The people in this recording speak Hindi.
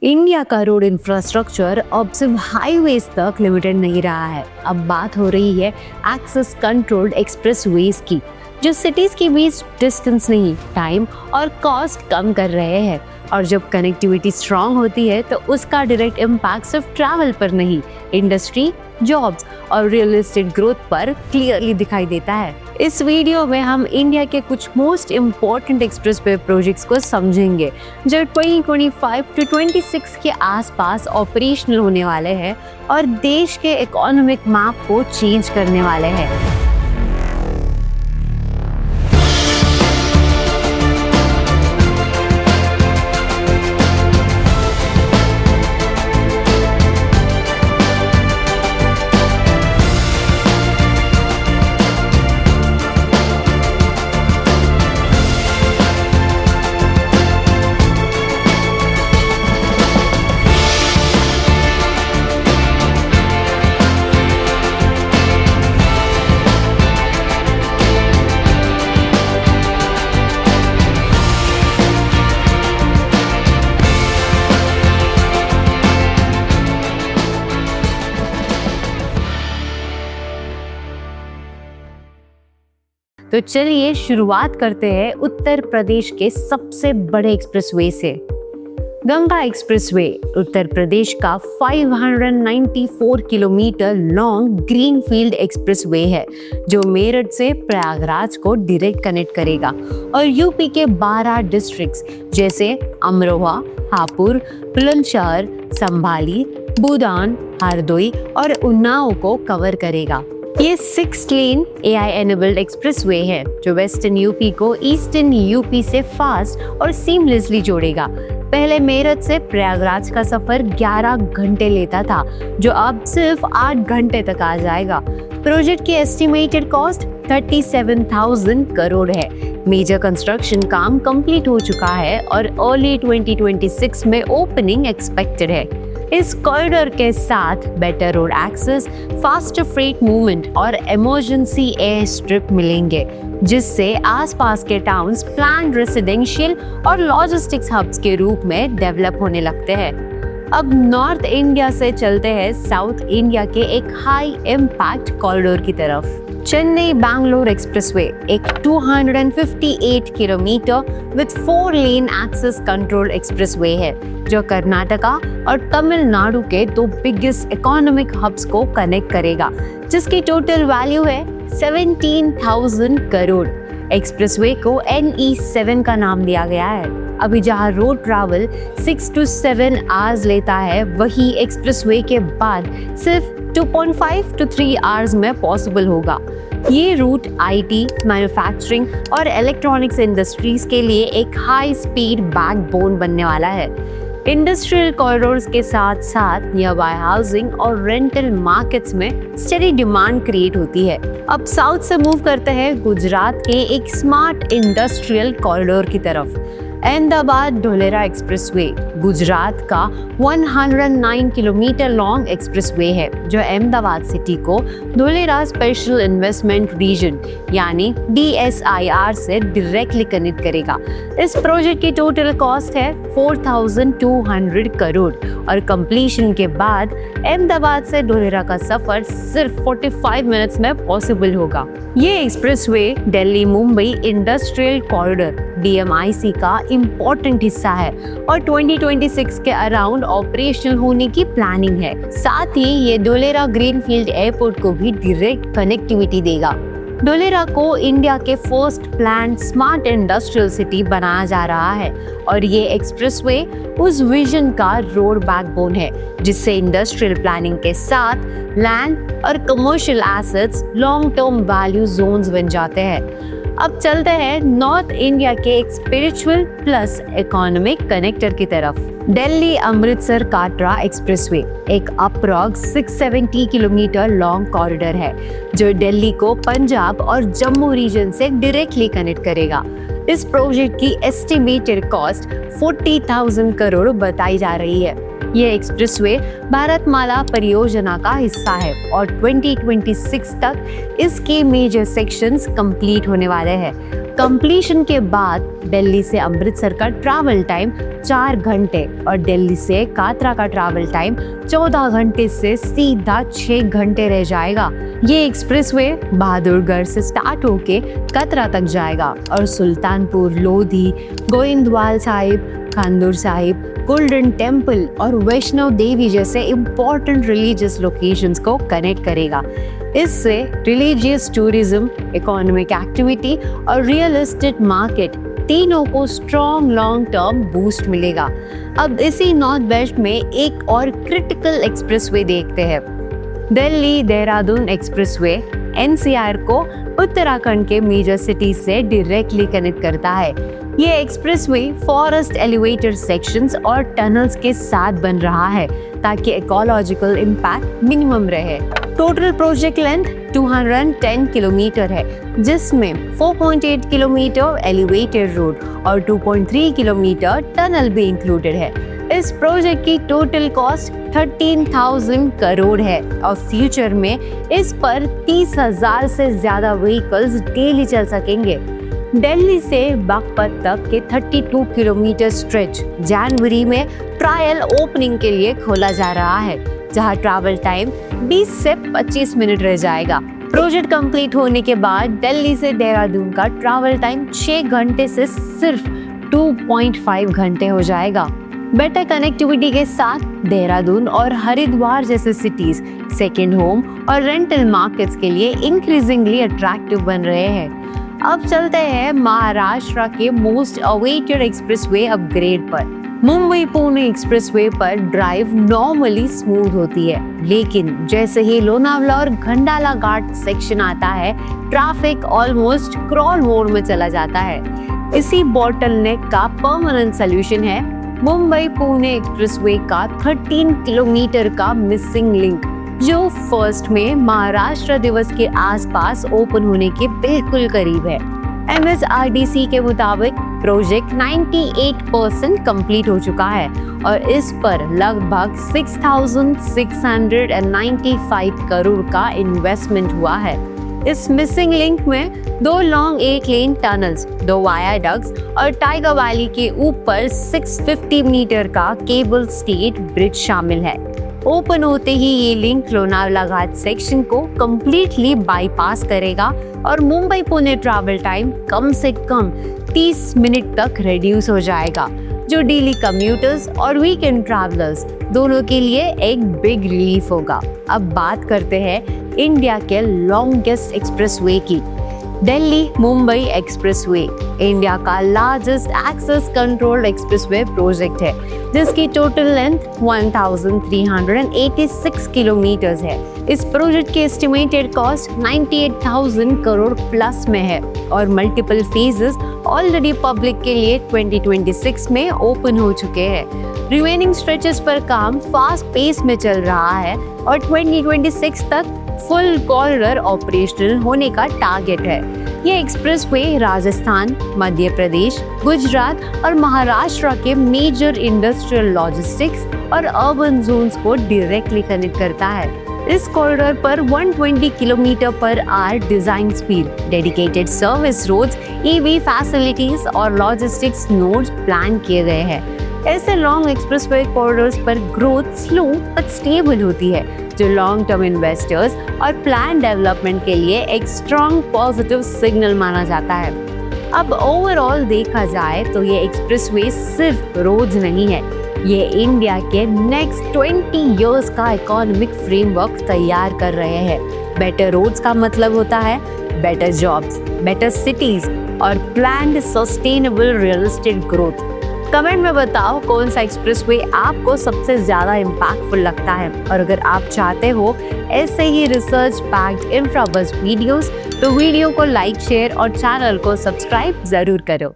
इंडिया का रोड इंफ्रास्ट्रक्चर अब सिर्फ हाईवेज तक लिमिटेड नहीं रहा है। अब बात हो रही है एक्सेस कंट्रोल्ड एक्सप्रेसवेज की, जो सिटीज के बीच डिस्टेंस नहीं, टाइम और कॉस्ट कम कर रहे हैं। और जब कनेक्टिविटी स्ट्रांग होती है तो उसका डायरेक्ट इम्पैक्ट सिर्फ ट्रैवल पर नहीं, इंडस्ट्री, जॉब्स और रियल एस्टेट ग्रोथ पर क्लियरली दिखाई देता है। इस वीडियो में हम इंडिया के कुछ मोस्ट इम्पोर्टेंट एक्सप्रेसवे प्रोजेक्ट्स को समझेंगे जो 2025 टू 26 के आसपास ऑपरेशनल होने वाले हैं और देश के इकोनॉमिक मैप को चेंज करने वाले हैं। तो चलिए शुरुआत करते हैं उत्तर प्रदेश के सबसे बड़े एक्सप्रेसवे से। गंगा एक्सप्रेसवे उत्तर प्रदेश का 594 किलोमीटर लॉन्ग ग्रीनफील्ड एक्सप्रेसवे है जो मेरठ से प्रयागराज को डायरेक्ट कनेक्ट करेगा और यूपी के 12 डिस्ट्रिक्ट्स जैसे अमरोहा, हापुड़, बुलंदशहर, संभाली, बुदान, हरदोई और उन्नाव को कवर करेगा। ये 6 लेन AI एनेबल्ड एक्सप्रेसवे है जो वेस्टर्न यूपी को ईस्टर्न यूपी से फास्ट और सीमलेसली जोड़ेगा। पहले मेरठ से प्रयागराज का सफर 11 घंटे लेता था जो अब सिर्फ 8 घंटे तक आ जाएगा। प्रोजेक्ट की एस्टिमेटेड कॉस्ट 37,000 करोड़ है। मेजर कंस्ट्रक्शन काम कंप्लीट हो चुका है और अर्ली 2026 में ओपनिंग एक्सपेक्टेड है। इस कॉरिडोर के साथ better road access, faster freight movement और इमरजेंसी एयर स्ट्रिप मिलेंगे, जिससे आसपास के टाउन्स प्लान्ड रेसिडेंशियल और लॉजिस्टिक्स हब्स के रूप में डेवलप होने लगते हैं। अब नॉर्थ इंडिया से चलते हैं साउथ इंडिया के एक हाई इम्पैक्ट कॉरिडोर की तरफ। चेन्नई बैंगलोर एक्सप्रेसवे एक 258 kilometre with 4 lane access control expressway है जो कर्नाटका और तमिलनाडु के 2 बिगेस्ट इकोनॉमिक हब्स को कनेक्ट करेगा, जिसकी टोटल वैल्यू है 17,000 करोड़। एक्सप्रेसवे को NE7 का नाम दिया गया है। अभी जहां रोड ट्रैवल 6 to 7 आवर्स लेता है, वही एक्सप्रेसवे के बाद सिर्फ 2.5 to 3 आवर्स में पॉसिबल होगा। ये रूट IT, मैन्युफैक्चरिंग और इलेक्ट्रॉनिक्स इंडस्ट्रीज के लिए एक हाई स्पीड बैकबोन बनने वाला है। इंडस्ट्रियल कॉरिडोर्स के साथ साथ नियरबाई हाउसिंग और रेंटल मार्केट्स में स्टेडी डिमांड क्रिएट होती है। अब साउथ से मूव करते हैं गुजरात के एक स्मार्ट इंडस्ट्रियल कॉरिडोर की तरफ। अहमदाबाद धोलेरा एक्सप्रेसवे गुजरात का 109 किलोमीटर लॉन्ग एक्सप्रेसवे है जो अहमदाबाद सिटी को धोलेरा स्पेशल इन्वेस्टमेंट रीजन यानी DSIR से डायरेक्टली कनेक्ट करेगा। इस प्रोजेक्ट की टोटल कॉस्ट है 4,200 करोड़ और कंप्लीशन के बाद अहमदाबाद से धोलेरा का सफर सिर्फ 45 मिनट्स में पॉसिबल होगा। ये expressway Delhi Mumbai industrial corridor DMIC का इम्पोर्टेंट हिस्सा है और 2026 के अराउंड ऑपरेशनल होने की प्लानिंग है। साथ ही ये धोलेरा ग्रीनफील्ड एयरपोर्ट को भी डायरेक्ट कनेक्टिविटी देगा। धोलेरा को इंडिया के first planned smart industrial city बनाया जा रहा है और ये एक्सप्रेसवे उस विजन का रोड बैकबोन है जिससे इंडस्ट्रियल प्लानिंग के साथ लैंड और commercial assets long term value zones बन जाते हैं। अब चलते हैं नॉर्थ इंडिया के एक स्पिरिचुअल प्लस इकोनॉमिक कनेक्टर की तरफ। दिल्ली अमृतसर काटरा एक्सप्रेसवे एक अप्रॉक्स 670 किलोमीटर लॉन्ग कॉरिडोर है जो दिल्ली को पंजाब और जम्मू रीजन से डायरेक्टली कनेक्ट करेगा। इस प्रोजेक्ट की एस्टिमेटेड कॉस्ट 40,000 करोड़ बताई जा रही है। ये एक्सप्रेसवे भारतमाला परियोजना का हिस्सा है और 2026 तक इसके मेजर सेक्शंस कंप्लीट होने वाले हैं। कंप्लीशन के बाद दिल्ली से अमृतसर का ट्रैवल टाइम 4 घंटे और दिल्ली से कातरा का ट्रैवल टाइम 14 घंटे से सीधा 6 घंटे रह जाएगा। ये एक्सप्रेसवे बहादुरगढ़ से स्टार्ट होके कतरा तक जाएगा और सुल्तानपुर लोधी, गोइंदवाल साहिब, खानदूर साहिब, गोल्डन टेम्पल और वैष्णव देवी जैसे इम्पोर्टेंट रिलीजियस लोकेशंस को कनेक्ट करेगा। इससे रिलीजियस टूरिज्म, इकोनॉमिक एक्टिविटी और रियल एस्टेट मार्केट तीनों को स्ट्रॉन्ग लॉन्ग टर्म बूस्ट मिलेगा। अब इसी नॉर्थ वेस्ट में एक और क्रिटिकल एक्सप्रेसवे देखते हैं। दिल्ली देहरादून एक्सप्रेसवे एनसीआर को उत्तराखंड के मेजर सिटीज से डायरेक्टली कनेक्ट करता है। ये एक्सप्रेसवे फॉरेस्ट एलिवेटेड सेक्शंस और टनल्स के साथ बन रहा है ताकि इकोलॉजिकल इम्पैक्ट मिनिमम रहे। टोटल प्रोजेक्ट लेंथ 210 किलोमीटर है, जिसमें 4.8 किलोमीटर एलिवेटेड रोड और 2.3 किलोमीटर टनल भी इंक्लूडेड है। इस प्रोजेक्ट की टोटल कॉस्ट 13,000 करोड़ है और फ्यूचर में इस पर 30,000 से ज्यादा व्हीकल्स डेली चल सकेंगे। दिल्ली से बागपत तक के 32 किलोमीटर स्ट्रेच जनवरी में ट्रायल ओपनिंग के लिए खोला जा रहा है, जहां ट्रैवल टाइम 20 से 25 मिनट रह जाएगा। प्रोजेक्ट कंप्लीट होने के बाद दिल्ली से देहरादून का ट्रैवल टाइम 6 घंटे से सिर्फ 2.5 घंटे हो जाएगा। बेटर कनेक्टिविटी के साथ देहरादून और हरिद्वार जैसे सिटीज सेकेंड होम और रेंटल मार्केट्स के लिए इंक्रीजिंगली अट्रैक्टिव बन रहे हैं। अब चलते हैं महाराष्ट्र के मोस्ट अवेटेड एक्सप्रेसवे अपग्रेड पर। मुंबई पुणे एक्सप्रेसवे पर ड्राइव नॉर्मली स्मूथ होती है, लेकिन जैसे ही लोनावला और खंडाला घाट सेक्शन आता है, ट्रैफिक ऑलमोस्ट क्रॉल मोड में चला जाता है। इसी बॉटलनेक का परमानेंट सोल्यूशन है मुंबई पुणे एक्सप्रेसवे का 13 किलोमीटर का मिसिंग लिंक, जो फर्स्ट में महाराष्ट्र दिवस के आसपास ओपन होने के बिल्कुल करीब है। MSRDC के मुताबिक प्रोजेक्ट 98% कंप्लीट हो चुका है और इस पर लगभग 6,695 करोड़ का इन्वेस्टमेंट हुआ है। इस मिसिंग लिंक में 2 लॉन्ग 8 लेन टनल्स, 2 वायाडक्ट्स और टाइगर वैली के ऊपर 650 मीटर का केबल स्टेड ब्रिज शामिल है। ओपन होते ही ये लिंक लोनावला घाट सेक्शन को कंप्लीटली बाईपास करेगा और मुंबई पुणे ट्रैवल टाइम कम से कम 30 मिनट तक रिड्यूस हो जाएगा, जो डेली कम्यूटर्स और वीकेंड ट्रैवलर्स दोनों के लिए एक बिग रिलीफ होगा। अब बात करते हैं इंडिया के लॉन्गेस्ट एक्सप्रेसवे की। दिल्ली मुंबई एक्सप्रेसवे इंडिया का largest access controlled expressway project है, जिसकी टोटल लेंथ 1386 किलोमीटर्स है। इस प्रोजेक्ट की एस्टिमेटेड कॉस्ट 98,000 करोड़ प्लस में है और मल्टीपल फेजेस ऑलरेडी पब्लिक के लिए 2026 में ओपन हो चुके हैं। रिमेनिंग स्ट्रेचेस पर काम फास्ट पेस में चल रहा है और 2026 तक फुल कॉरिडोर ऑपरेशनल होने का टारगेट है। ये एक्सप्रेसवे राजस्थान, मध्य प्रदेश, गुजरात और महाराष्ट्र के मेजर इंडस्ट्रियल लॉजिस्टिक्स और अर्बन जोन्स को डायरेक्टली कनेक्ट करता है। इस कॉरिडोर पर 120 kilometre per hour design speed, dedicated service roads, EV facilities और लॉजिस्टिक्स नोड्स प्लान किए गए हैं। ऐसे लॉन्ग एक्सप्रेसवे कॉरिडोर्स पर ग्रोथ स्लो बट स्टेबल होती है, जो लॉन्ग टर्म इन्वेस्टर्स और प्लान डेवलपमेंट के लिए एक स्ट्रॉन्ग पॉजिटिव सिग्नल माना जाता है। अब ओवरऑल देखा जाए तो ये एक्सप्रेसवे सिर्फ रोड्स नहीं है, ये इंडिया के नेक्स्ट 20 इयर्स का इकोनॉमिक फ्रेमवर्क तैयार कर रहे हैं। बेटर रोड्स का मतलब होता है बेटर जॉब्स, बेटर सिटीज और planned sustainable real estate growth. Comment में बताओ कौन सा एक्सप्रेसवे आपको सबसे ज्यादा इम्पैक्टफुल लगता है, और अगर आप चाहते हो ऐसे ही रिसर्च पैक्ड इंफ्राबज़ वीडियोस तो वीडियो को लाइक, शेयर और चैनल को सब्सक्राइब जरूर करो।